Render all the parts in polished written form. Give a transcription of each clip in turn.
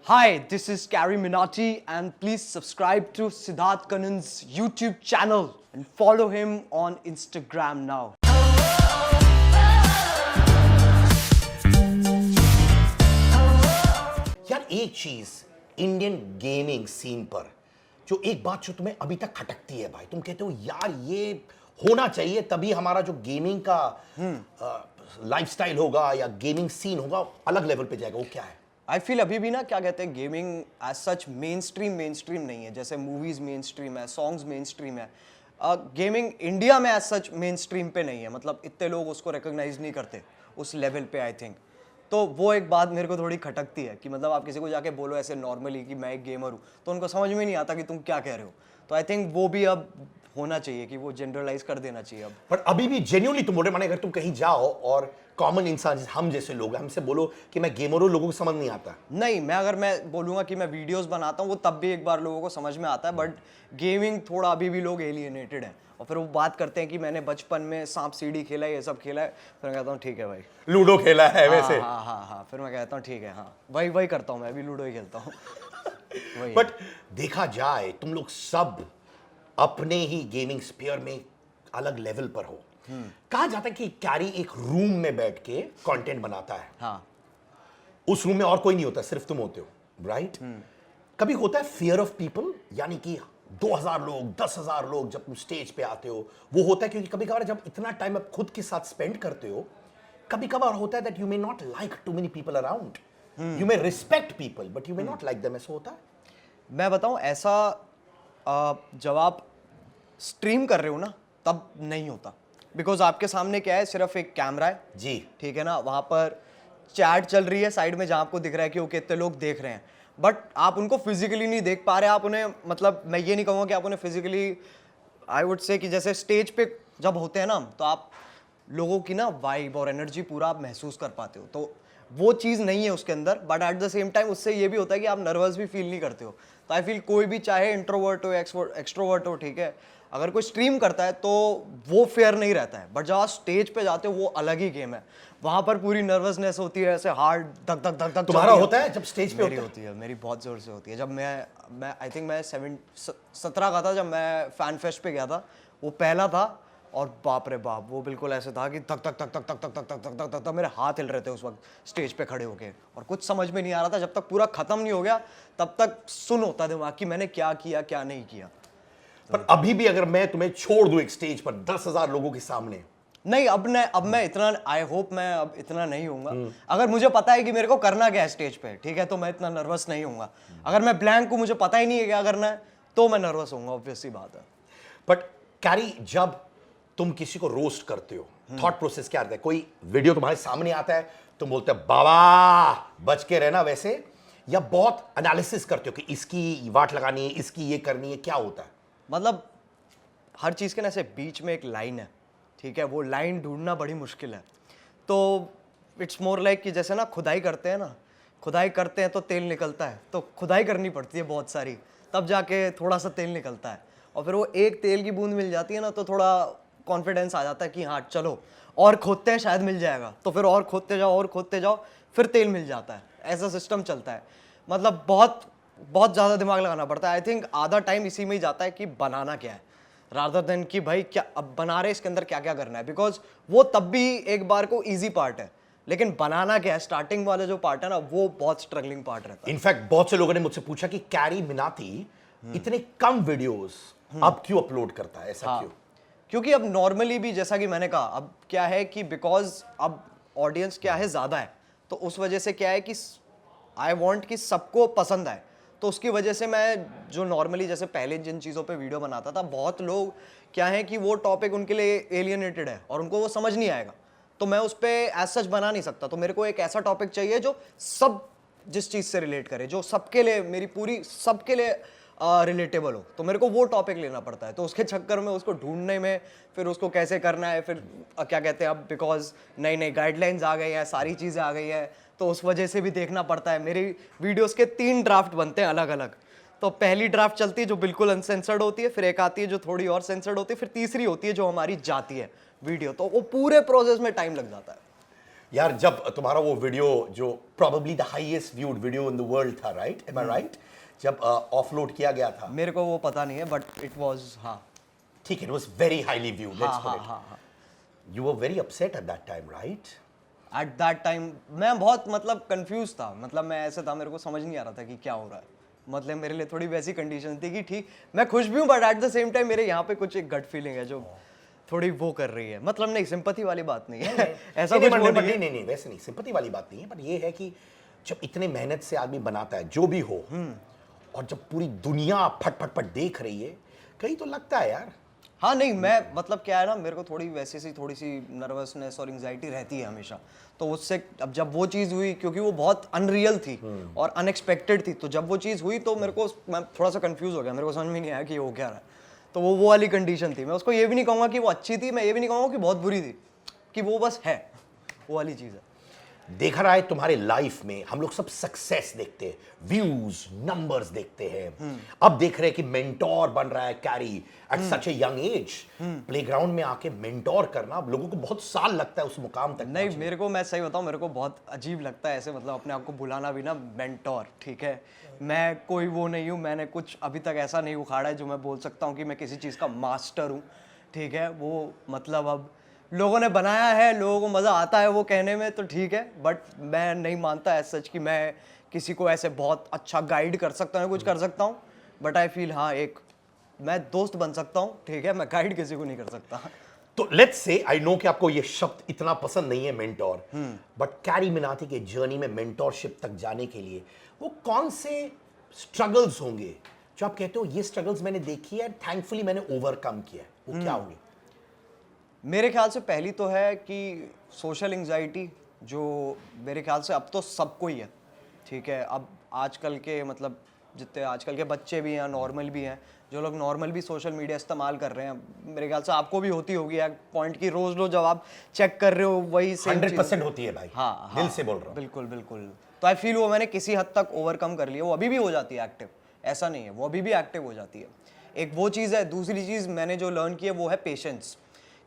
Hi, this is Carrie Minotti, and please subscribe to Siddharth Kanan's YouTube channel and follow him on Instagram now. यार एक चीज Indian gaming scene पर जो एक बात जो तुम्हें अभी तक खटकती है भाई, तुम कहते हो यार ये होना चाहिए तभी हमारा जो गेमिंग का लाइफस्टाइल होगा या गेमिंग सीन होगा अलग लेवल पे जाएगा, वो क्या है? आई फील अभी भी ना क्या कहते हैं gaming as such mainstream नहीं है। जैसे मूवीज मेन स्ट्रीम है, सॉन्ग्स मेन स्ट्रीम है, गेमिंग इंडिया में एज सच मेन स्ट्रीम पे नहीं है। मतलब इतने लोग उसको रिकॉग्नाइज नहीं करते उस लेवल पे आई थिंक। तो वो एक बात मेरे को थोड़ी खटकती है कि मतलब आप किसी को जाके बोलो ऐसे नॉर्मली कि मैं एक गेमर हूँ तो उनको समझ में नहीं आता कि तुम क्या कह रहे हो। तो आई थिंक वो भी अब होना चाहिए कि वो जनरलाइज कर देना चाहिए अब। पर अभी भी जेन्युइनली तुम बोल रहे, माने अगर तुम कहीं जाओ और कॉमन इंसान हम जैसे लोग हमसे बोलो कि मैं गेमर हूँ, लोगों को समझ नहीं आता। नहीं, अगर मैं बोलूँगा कि मैं वीडियोस बनाता हूँ वो तब भी एक बार लोगों को समझ में आता है, बट गेमिंग थोड़ा अभी भी लोग एलियनेटेड है और फिर वो बात करते हैं कि मैंने बचपन में सांप सीढ़ी खेला है, ये सब खेला है। फिर मैं कहता हूँ ठीक है भाई, लूडो खेला है वैसे। हाँ, फिर मैं कहता हूँ ठीक है, हाँ वही करता हूँ, मैं भी लूडो ही खेलता हूँ। बट देखा जाए तुम लोग सब अपने ही गेमिंग स्फीयर में अलग लेवल पर हो। कहा जाता है कि कैरी एक रूम में बैठ के कंटेंट बनाता है। हाँ, उस रूम में और कोई नहीं होता, सिर्फ तुम होते हो, राइट? कभी होता है फियर ऑफ पीपल, यानी कि 2000 लोग 10,000 लोग जब तुम स्टेज पे आते हो वो होता है? क्योंकि कभी कभार जब इतना टाइम आप खुद के साथ स्पेंड करते हो, कभी कभार होता है that you may not like too many people around, you may respect people but you may not like them. ऐसा होता है? मैं बताऊँ ऐसा जब आप स्ट्रीम कर रहे हो ना तब नहीं होता, बिकॉज आपके सामने क्या है, सिर्फ एक कैमरा है जी, ठीक है ना, वहाँ पर चैट चल रही है साइड में जहाँ आपको दिख रहा है कि वो कितने लोग देख रहे हैं, बट आप उनको फिजिकली नहीं देख पा रहे। आप उन्हें, मतलब मैं ये नहीं कहूँगा कि आप उन्हें फिजिकली, आई वुड से कि जैसे स्टेज पे जब होते हैं ना तो आप लोगों की ना वाइब और एनर्जी पूरा आप महसूस कर पाते हो, तो वो चीज़ नहीं है उसके अंदर। But at the same time उससे ये भी होता है कि आप नर्वस भी फील नहीं करते हो। तो आई फील कोई भी चाहे इंट्रोवर्ट हो एक्सट्रोवर्ट हो, ठीक है, अगर कोई स्ट्रीम करता है तो वो फेयर नहीं रहता है। बट जब आप स्टेज पे जाते हो वो अलग ही गेम है, वहाँ पर पूरी नर्वसनेस होती है, ऐसे हार्ट धक धक धक धक। तुम्हारा होता है जब स्टेज पे होती है? मेरी बहुत जोर से होती है। जब मैं आई थिंक मैं 17 का था जब मैं फैन फेस्ट पे गया था, वो पहला था, और बाप रे बाप वो बिल्कुल ऐसे था कि धक धक धक धक धक धक धक धक धक धक धक मेरे हाथ हिल रहे थे उस वक्त स्टेज पे खड़े होके, और कुछ समझ में नहीं आ रहा था। जब तक पूरा खत्म नहीं हो गया तब तक सुन होता दिमाग कि मैंने क्या किया क्या नहीं किया। पर अभी भी अगर मैं तुम्हें छोड़ दूं एक स्टेज पर 10,000 लोगों के सामने, नहीं, अब मैं इतना, आई होप मैं अब इतना नहीं होऊंगा। अगर मुझे पता है कि मेरे को करना क्या है स्टेज पे, ठीक है, तो मैं इतना नर्वस नहीं होऊंगा। अगर मैं ब्लैंक हूं, मुझे पता ही नहीं है क्या करना है, तो मैं नर्वस होऊंगा, ऑब्वियस सी बात है। बट कैरी, जब तुम किसी को रोस्ट करते हो, थॉट प्रोसेस क्या रहता है? कोई वीडियो तुम्हारे सामने आता है, तुम बोलते हो बाबा बच के रहना वैसे, या बहुत एनालिसिस करते हो कि इसकी वाट लगानी है, इसकी ये करनी है, क्या होता है? मतलब हर चीज़ के ना ऐसे बीच में एक लाइन है, ठीक है, वो लाइन ढूंढना बड़ी मुश्किल है। तो इट्स मोर लाइक कि जैसे ना खुदाई करते हैं तो तेल निकलता है, तो खुदाई करनी पड़ती है बहुत सारी, तब जाके थोड़ा सा तेल निकलता है, और फिर वो एक तेल की बूंद मिल जाती है ना तो थोड़ा कॉन्फिडेंस आ जाता है कि हाँ चलो और खोदते हैं शायद मिल जाएगा, तो फिर और खोदते जाओ फिर तेल मिल जाता है। ऐसा सिस्टम चलता है। मतलब बहुत ज़्यादा दिमाग लगाना पड़ता है। आई थिंक आधा टाइम इसी में ही जाता है कि बनाना क्या है, रादर देन कि भाई क्या अब बना रहे, इसके अंदर क्या क्या करना है, बिकॉज वो तब भी एक बार को ईजी पार्ट है, लेकिन बनाना क्या है, स्टार्टिंग वाला जो पार्ट है ना, वो बहुत स्ट्रगलिंग पार्ट रहता है। इनफैक्ट बहुत से लोगों ने मुझसे पूछा कि कैरी मिनाती इतने कम वीडियोस अब क्यों अपलोड करता है, ऐसा क्यों? क्योंकि अब नॉर्मली भी जैसा कि मैंने कहा, अब क्या है कि बिकॉज अब ऑडियंस क्या है ज़्यादा है, तो उस वजह से क्या है कि आई वांट कि सबको पसंद आए। तो उसकी वजह से मैं जो नॉर्मली जैसे पहले जिन चीज़ों पे वीडियो बनाता था, बहुत लोग क्या है कि वो टॉपिक उनके लिए एलियनेटेड है और उनको वो समझ नहीं आएगा, तो मैं उस पर एज सच बना नहीं सकता। तो मेरे को एक ऐसा टॉपिक चाहिए जो सब जिस चीज़ से रिलेट करे, जो सबके लिए, मेरी पूरी सबके लिए रिलेटेबल हो, तो मेरे को वो टॉपिक लेना पड़ता है। तो उसके चक्कर में उसको ढूंढने में, फिर उसको कैसे करना है, फिर क्या कहते हैं, अब बिकॉज नई नई गाइडलाइंस आ गई है, सारी चीज़ें आ गई है, तो उस वजह से भी देखना पड़ता है। मेरी वीडियोस के 3 ड्राफ्ट बनते हैं अलग अलग। तो पहली ड्राफ्ट चलती है जो बिल्कुल अनसेंसर्ड होती है, फिर एक आती है जो थोड़ी और सेंसर्ड होती है, फिर तीसरी होती है जो हमारी जाती है वीडियो। तो वो पूरे प्रोसेस में टाइम लग जाता है। यार जब तुम्हारा वो वीडियो जो probably the highest viewed video in the world था, right? Am I right? जब ऑफलोड किया गया था, मेरे को वो पता नहीं है बट इट वाज, हाँ ठीक है, it was very highly viewed. Let's हाँ put हाँ it. हाँ हाँ। You were very upset at that time, right? At that time मैं बहुत मतलब कंफ्यूज था, मतलब मैं ऐसे था, मेरे को समझ नहीं आ रहा था कि क्या हो रहा है। मतलब मेरे लिए थोड़ी वैसी कंडीशन थी कि ठीक मैं खुश भी हूँ but at the same time मेरे यहाँ पे कुछ एक गट फीलिंग है जो थोड़ी वो कर रही है। मतलब नहीं, सिंपैथी वाली बात नहीं है ऐसा कुछ वो नहीं है। नहीं, वैसे नहीं, सिंपैथी वाली बात नहीं है, पर ये है कि जब इतने मेहनत से आदमी बनाता है जो भी हो, और जब पूरी दुनिया फट फट फट देख रही है, कहीं तो लगता है यार। हाँ नहीं, मैं मतलब क्या है ना, मेरे को थोड़ी वैसे सी थोड़ी सी नर्वसनेस और एंजाइटी रहती है हमेशा। तो उससे अब जब वो चीज़ हुई, क्योंकि वो बहुत अनरियल थी और अनएक्सपेक्टेड थी, तो जब वो चीज़ हुई तो मेरे को, मैं थोड़ा सा कंफ्यूज हो गया, मेरे को समझ में नहीं आया कि हो क्या रहा है। तो वो वाली कंडीशन थी। मैं उसको ये भी नहीं कहूँगा कि वो अच्छी थी, मैं ये भी नहीं कहूँगा कि बहुत बुरी थी, कि वो बस है, वो वाली चीज़ है। देखा रहा है तुम्हारे लाइफ में हम लोग सब सक्सेस देखते हैं, व्यूज नंबर्स देखते हैं। अब देख रहे हैं कि मेंटोर बन रहा है carry at such a young age. Playground में आके मेंटोर करना, अब लोगों को बहुत साल लगता है उस मुकाम तक नहीं, मेरे को, मैं सही बताऊं, मेरे को बहुत अजीब लगता है ऐसे, मतलब अपने आप को बुलाना भी ना मेंटोर। ठीक है, मैं कोई वो नहीं हूँ, मैंने कुछ अभी तक ऐसा नहीं उखाड़ा है जो मैं बोल सकता हूँ कि मैं किसी चीज़ का मास्टर हूँ। ठीक है, वो मतलब अब लोगों ने बनाया है, लोगों को मज़ा आता है वो कहने में, तो ठीक है, बट मैं नहीं मानता ऐसा सच कि मैं किसी को ऐसे बहुत अच्छा गाइड कर सकता हूँ, कुछ कर सकता हूँ। बट आई फील हाँ, एक मैं दोस्त बन सकता हूँ। ठीक है, मैं गाइड किसी को नहीं कर सकता। तो लेट्स से, आई नो कि आपको ये शब्द इतना पसंद नहीं है मेंटोर, बट कैरी मिनाटी के जर्नी में मेंटोरशिप तक जाने के लिए वो कौन से स्ट्रगल्स होंगे जो आप कहते हो ये स्ट्रगल्स मैंने देखी है, थैंकफुली मैंने ओवरकम किया है, वो क्या होंगे? मेरे ख्याल से पहली तो है कि सोशल एंजाइटी, जो मेरे ख्याल से अब तो सबको ही है। ठीक है, अब आजकल के मतलब जितने आजकल के बच्चे भी हैं, नॉर्मल भी हैं, जो लोग नॉर्मल भी सोशल मीडिया इस्तेमाल कर रहे हैं, मेरे ख्याल से आपको भी होती होगी एक पॉइंट की, रोज रोज जब आप चेक कर रहे हो वही सेम 100% होती है भाई। हाँ, दिल से बोल रहा हूँ। बिल्कुल बिल्कुल। तो आई फील वो मैंने किसी हद तक ओवरकम कर लिया। वो अभी भी हो जाती है एक्टिव, ऐसा नहीं है, वो अभी भी एक्टिव हो जाती है। एक वो चीज़ है। दूसरी चीज़ मैंने जो लर्न की है वो है पेशेंस,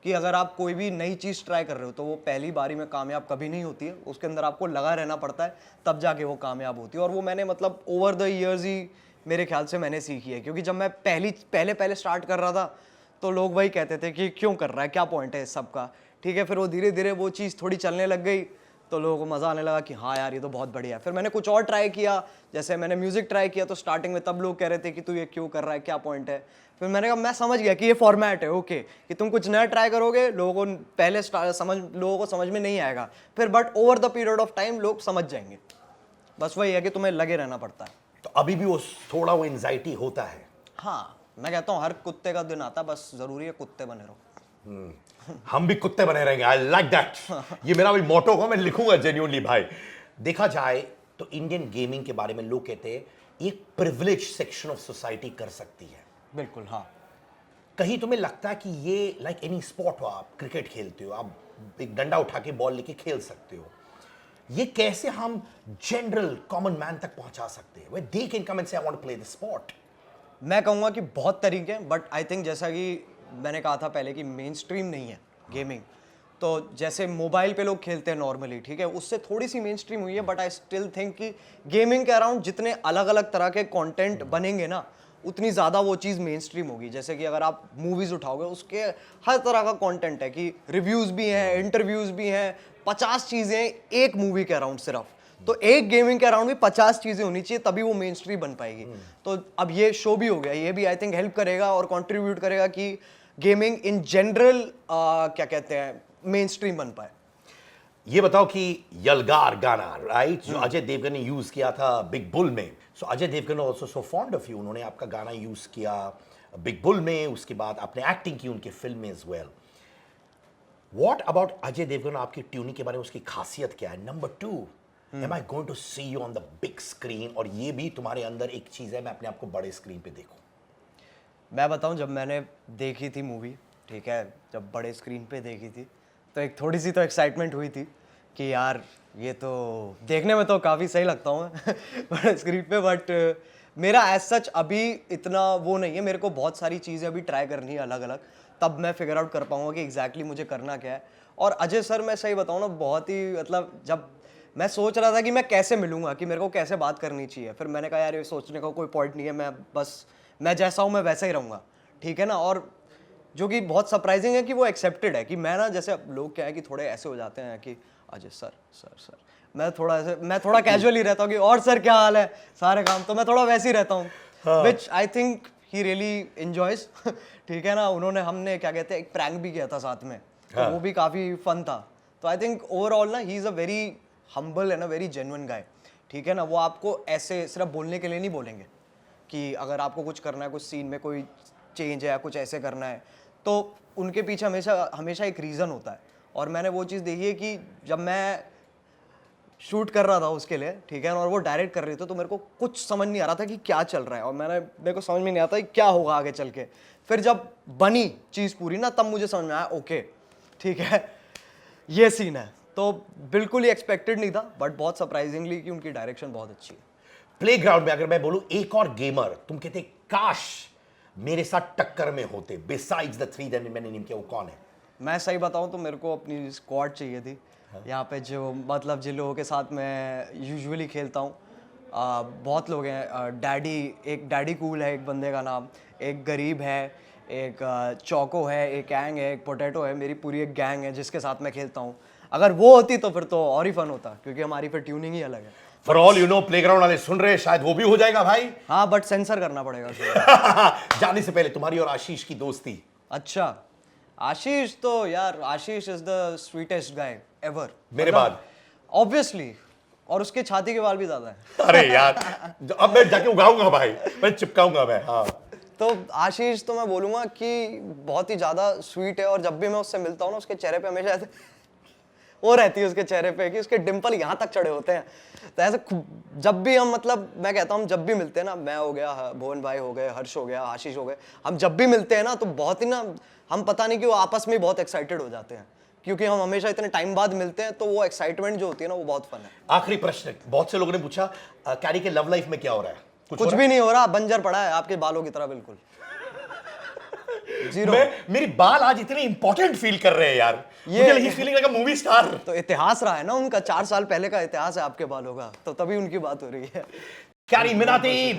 कि अगर आप कोई भी नई चीज़ ट्राई कर रहे हो तो वो पहली बारी में कामयाब कभी नहीं होती है, उसके अंदर आपको लगा रहना पड़ता है, तब जाके वो कामयाब होती है। और वो मैंने मतलब ओवर द ईयर्स ही मेरे ख्याल से मैंने सीखी है। क्योंकि जब मैं पहले स्टार्ट कर रहा था तो लोग वही कहते थे कि क्यों कर रहा है, क्या पॉइंट है इस सब का। ठीक है, फिर वो धीरे धीरे वो चीज़ थोड़ी चलने लग गई तो लोगों को मज़ा आने लगा कि हाँ यार ये तो बहुत बढ़िया है। फिर मैंने कुछ और ट्राई किया, जैसे मैंने म्यूज़िक ट्राई किया, तो स्टार्टिंग में तब लोग कह रहे थे कि तू ये क्यों कर रहा है, क्या पॉइंट है। फिर मैंने कहा मैं समझ गया कि ये फॉर्मेट है, ओके, कि तुम कुछ नया ट्राई करोगे, लोगों को लोगों को समझ में नहीं आएगा फिर, but over the period of time लोग समझ जाएंगे। बस वही है कि तुम्हें लगे रहना पड़ता है। तो अभी भी वो थोड़ा वो एंजाइटी होता है। हाँ, मैं कहता हूँ हर कुत्ते का दिन आता है, बस ज़रूरी है कुत्ते बने रहो। हम भी कुत्ते बने रहेंगे, आई लाइक दैट। ये मेरा भी मोटो हो, मैं लिखूंगा जेन्युइनली भाई। देखा जाए तो इंडियन गेमिंग के बारे में लोग कहते हैं एक प्रिविलेज सेक्शन ऑफ सोसाइटी कर सकती है। बिल्कुल, हाँ। कहीं तुम्हें लगता है कि ये लाइक एनी स्पोर्ट हो, आप क्रिकेट खेलते हो, आप एक डंडा उठा के बॉल लेके खेल सकते हो, ये कैसे हम जनरल कॉमन मैन तक पहुंचा सकते हैं, where they can come and say I want to play the sport? मैं कहूँगा कि बहुत तरीके हैं, बट आई थिंक जैसा कि मैंने कहा था पहले कि मेन स्ट्रीम नहीं है गेमिंग। तो जैसे मोबाइल पे लोग खेलते हैं नॉर्मली, ठीक है, उससे थोड़ी सी मेन स्ट्रीम हुई है, बट आई स्टिल थिंक कि गेमिंग के अराउंड जितने अलग अलग तरह के कंटेंट बनेंगे ना, उतनी ज़्यादा वो चीज़ मेन स्ट्रीम होगी। जैसे कि अगर आप मूवीज़ उठाओगे, उसके हर तरह का कंटेंट है, कि रिव्यूज़ भी हैं, इंटरव्यूज़ भी हैं, 50 चीज़ें एक मूवी के अराउंड सिर्फ। तो एक गेमिंग के अराउंड भी 50 चीज़ें होनी चाहिए, तभी वो मेन स्ट्रीम बन पाएगी। तो अब ये शो भी हो गया, ये भी आई थिंक हेल्प करेगा और कंट्रीब्यूट करेगा कि गेमिंग इन जनरल क्या कहते हैं, मेन स्ट्रीम बन पाए। ये बताओ कि यलगार गाना, राइट, जो अजय देवगन ने यूज किया था बिग बुल में, so Ajay Devgan also so fond of you, उन्होंने आपका गाना यूज किया बिग बुल में, उसके बाद आपने एक्टिंग की उनके फिल्म में as well. What about Ajay Devgn, आपकी ट्यूनिंग के बारे में उसकी खासियत क्या है? Number 2, am I going to see you on the big screen? और ये भी तुम्हारे अंदर एक चीज है, मैं अपने आप को बड़े स्क्रीन पे देखूं। मैं बताऊं, जब मैंने देखी थी मूवी, ठीक है, जब बड़े स्क्रीन पे देखी थी, तो एक थोड़ी सी तो एक्साइटमेंट हुई थी कि यार ये तो देखने में तो काफ़ी सही लगता हूँ मैं बड़े स्क्रीन पे, बट मेरा एज सच अभी इतना वो नहीं है। मेरे को बहुत सारी चीज़ें अभी ट्राई करनी है अलग अलग, तब मैं फिगर आउट कर पाऊँगा कि एग्जैक्टली मुझे करना क्या है। और अजय सर मैं सही बताऊँ ना, बहुत ही मतलब जब मैं सोच रहा था कि मैं कैसे मिलूंगा, कि मेरे को कैसे बात करनी चाहिए, फिर मैंने कहा यार ये सोचने का कोई पॉइंट नहीं है, मैं जैसा हूँ मैं वैसा ही रहूँगा, ठीक है ना। और जो कि बहुत सरप्राइजिंग है कि वो एक्सेप्टेड है, कि मैं ना जैसे अब लोग क्या है कि थोड़े ऐसे हो जाते हैं कि अजय सर सर सर, मैं थोड़ा कैजुअली रहता हूँ कि और सर क्या हाल है, सारे काम, तो मैं थोड़ा वैसे ही रहता हूँ, which I think he really enjoys ठीक है ना। उन्होंने हमने क्या कहते हैं एक प्रैंक भी किया था साथ में, तो वो भी काफ़ी फन था। तो आई थिंक ओवरऑल ना he is a very humble and a very genuine guy, ठीक है ना। वो आपको ऐसे सिर्फ बोलने के लिए नहीं बोलेंगे कि अगर आपको कुछ करना है, कुछ सीन में कोई चेंज है या कुछ ऐसे करना है, तो उनके पीछे हमेशा हमेशा एक रीज़न होता है। और मैंने वो चीज़ देखी है कि जब मैं शूट कर रहा था उसके लिए, ठीक है, और वो डायरेक्ट कर रहे थे, तो मेरे को कुछ समझ नहीं आ रहा था कि क्या चल रहा है, और मेरे को समझ में नहीं आता कि क्या होगा आगे चल के। फिर जब बनी चीज़ पूरी ना, तब मुझे समझ में आया ओके ठीक है ये सीन है। तो बिल्कुल ही एक्सपेक्टेड नहीं था, बट बहुत सरप्राइजिंगली कि उनकी डायरेक्शन बहुत अच्छी है। प्लेग्राउंड में अगर मैं बोलूं एक और गेमर तुम कहते काश मेरे साथ टक्कर में होते बिसाइड्स द 3 दैन मैंने नेम किया, वो कौन है? मैं सही बताऊं तो मेरे को अपनी स्क्वाड चाहिए थी। यहाँ पे जो मतलब जिन लोगों के साथ मैं यूजुअली खेलता हूँ, बहुत लोग हैं। एक डैडी कूल है एक बंदे का नाम, एक गरीब है, एक चौको है, एक एंग है, एक पोटैटो है, मेरी पूरी एक गैंग है जिसके साथ मैं खेलता हूँ। अगर वो होती तो फिर तो और ही फन होता, क्योंकि हमारी फिर ट्यूनिंग ही अलग है। For all you know playground वाले सुन रहे, शायद वो भी हो जाएगा भाई। हाँ बट सेंसर करना पड़ेगा उसको। जाने से पहले तुम्हारी और आशीष की दोस्ती। अच्छा, आशीष तो यार, Ashish is the sweetest guy ever मेरे बाद ऑब्वियसली, और उसके छाती के बाल भी ज्यादा है। अरे यार अब मैं जाके उगाऊंगा भाई, मैं चिपकाऊंगा मैं। हाँ तो आशीष तो मैं बोलूंगा कि बहुत ही ज्यादा स्वीट है, और जब भी मैं उससे मिलता हूँ ना, उसके चेहरे पे हमेशा ऐसे वो रहती है उसके चेहरे पे कि उसके डिंपल यहाँ तक चढ़े होते हैं। तो ऐसे जब भी हम, मतलब मैं कहता हूँ जब भी मिलते हैं ना, मैं हो गया, भुवन भाई हो गए, हर्ष हो गया, आशीष हो गए, हम जब भी मिलते हैं ना तो बहुत ही ना, हम पता नहीं क्यों आपस में बहुत एक्साइटेड हो जाते हैं, क्योंकि हम हमेशा इतने टाइम बाद मिलते हैं, तो वो एक्साइटमेंट जो होती है ना वो बहुत फन है। आखिरी प्रश्न, बहुत से लोगों ने पूछा कैरी के लव लाइफ में क्या हो रहा है? कुछ भी नहीं हो रहा, बंजर पड़ा है आपके बालों की तरह, बिल्कुल जीरो। मेरी बाल आज इतने इंपॉर्टेंट फील कर रहे हैं यार, मुझे लगी feeling like a movie star. तो इतिहास रहा है ना उनका, 4 साल पहले का इतिहास है आपके बालों का, तो तभी उनकी बात हो रही है। कैरी मिनाटी